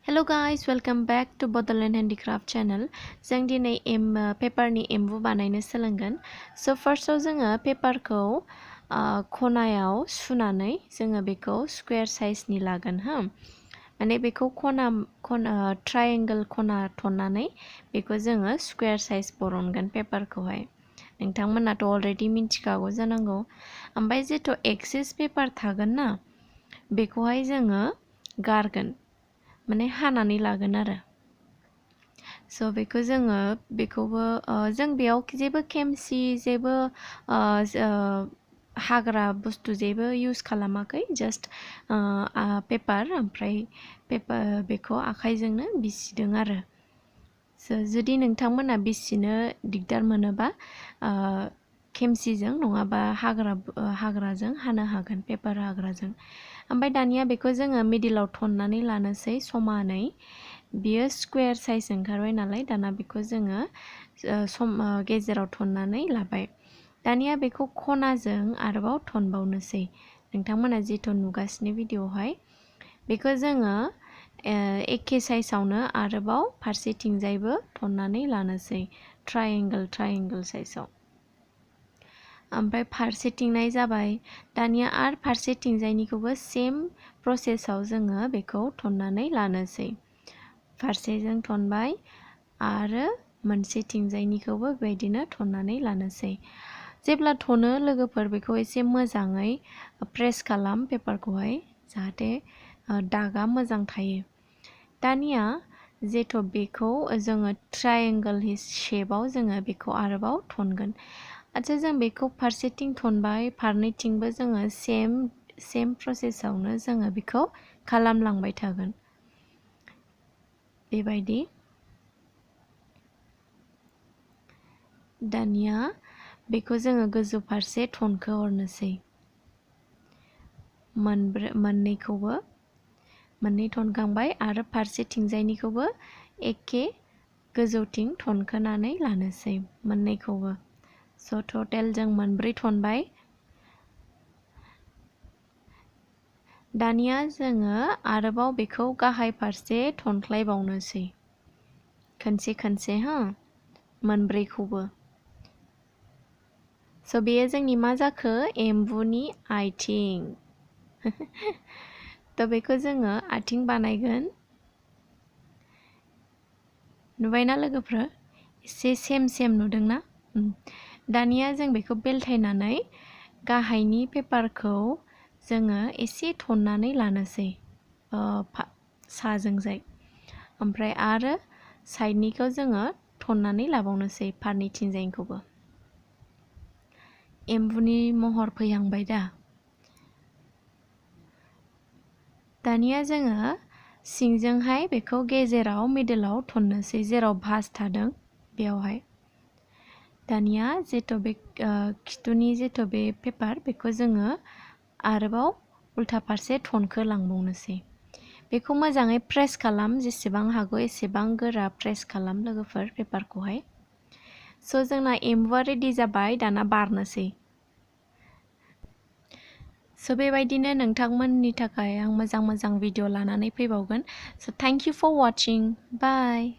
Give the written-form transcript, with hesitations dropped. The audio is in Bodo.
Hello guys, welcome back to Bottle Handicraft channel. जों दिनै पेपारनि एम्बु बानायनो सोलोंगोन. So firstआव जोङो पेपारखौ खनायाव सुनानै जोङो बेखौ स्क्वायर साइजनि लागोन हा. माने बेखौ ट्रायंगल खना थननानै बेखौ जोङो स्क्वायर साइज बरनगोन पेपारखौहाय. नोंथांमोनाथ' अलरेडि मिन्थिखागौ जानांगौ. ओमफ्राय जेथ' एक्सेस पेपार थागोन ना बेखौहाय जोङो गारगोन. माने हानानै लागोन आरो स' बेखौ जोङो बेखौबो जों बेयाव जेबो खेमसि जेबो हाग्रा बुस्थु जेबो इउज खालामाखै जास्ट पेपार ओमफ्राय बेखौ आखाइजोंनो बिसिदों आरो जुदि नोंथांमोना बिसिनो दिगदार मोनोबा खेमसिजों नङाबा हाग्राजों हानो हागोन पेपार हाग्राजों ओमफ्राय दानिया बेखौ जोङो मिडिलाव थननानै लानोसै समानै बियो स्क्वायर साइज ओंखारबाय नालाय दाना बेखौ जोङो गेजेराव थननानै लाबाय दानिया बेखौ खनाजों आरोबाव थनबावनोसै नोंथांमोना जिथ' नुगासिनो भिडिअ'आवहाय बेखौ जोङो एखे साइजआवनो आरोबाव फारसेथिंजायबो थननानै लानोसै ट्रायंगल साइजआव ओमफ्राय फारसेथिंनाय जाबाय दानिया आरो फारसेथिंजायनिखौबो सेम प्रसेसआव जोङो बेखौ थननानै लानोसै फारसेजों थनबाय आरो मोनसेथिंजायनिखौबो बेबायदिनो थननानै लानोसै जेब्ला थनो लोगोफोर बेखौ एसे मोजाङै प्रेस खालाम पेपारखौहाय जाहाथे दागा मोजां थायो दानिया जेथ' बेखौ जोङो ट्रायंगल शेपआव जोङो बेखौ आरोबाव थनगोन आच्छा जों बेखौ फारसेथिं थनबाय फारनैथिंबो जोङो सेम प्रसेसआवनो जोङो बेखौ खालामलांबाय थागोन बेबायदि दानिया बेखौ जोङो गोजौ फारसे थनखो हरनोसै मोननैखौबो मोननै थनखांबाय आरो फारसेथिंजायनिखौबो एखे गोजौथिं थनखोनानै लानोसै मोननैखौबो स' टटेल जों मोनब्रै थनबाय दानिया जोङो आरोबाव बेखौ गाहाय फारसे थनख्लायबावनोसै खनसे हा मोनब्रैखौबो स' बेयो जोंनि मा जाखो एम्बुनि आथिं थ' बेखौ जोङो आथिं बानायगोन नुबायना लोगोफ्रा एसे सेम नुदोंना दानिया जों बेखौ बेलथायनानै गाहायनि पेपारखौ जोङो एसे थननानै लानोसै साजोंजाय ओमफ्राय आरो साइडनिखौ जोङो थननानै लाबावनोसै फारनैथिंजायनिखौबो एम्बुनि महर फैहांबाय दा दानिया जोङो सिंजोंहाय बेखौ गेजेराव मिडलआव थननोसै जेराव भास थादों बेयावहाय दानिया जेथ' बे खिथुनि जेथ' बे पेपार बेखौ जोङो आरोबाव उल्था फारसे थनखोलांबावनोसै बेखौ मोजाङै प्रेस खालाम जेसेबां हागौ एसेबां गोरा प्रेस खालाम लोगोफोर पेपारखौहाय स' जोंना एम्बुआ रेडि जाबाय दाना बारनोसै स' बेबायदिनो नोंथांमोननि थाखाय आं मोजां भिडिअ लानानै फैबावगोन स' thank you for watching bye